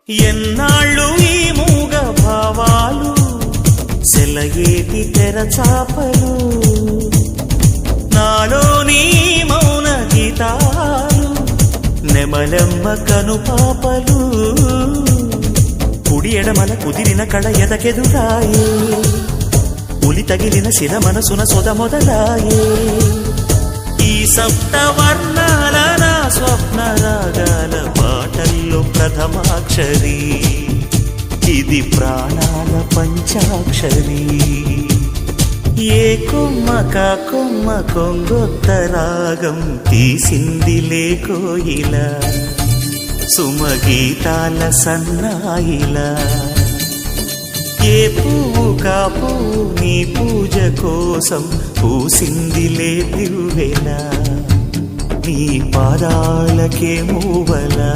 ఎన్నాళ్ళు ఈ మూగ భావాలు సెలయేటి తెరచాపలు నాలోని మౌన గీతాలు నెమలెమ్మ కనుపాపలు కుడి ఎడమల కుదిరిన కళ ఎదకెదురాయే ఉలి తగిలిన శిల మనసున సొద మొదలాయే ఈ సప్తవర్ణాల నా స్వప్న రాగాల పాటల్లో ప్రథమాక్షరి ఇది ప్రాణాల పంచాక్షరి ఏ కొమ్మక కొమ్మ కొంగొత్త రాగం తీసిందిలే కోయిల సుమగీతాల సన్నాయిలా ఏ పువ్వు కా పువ్వు నీ పూజ కోసం పూసిందిలే దివ్వెలా నీ పాదాలకే మూవలా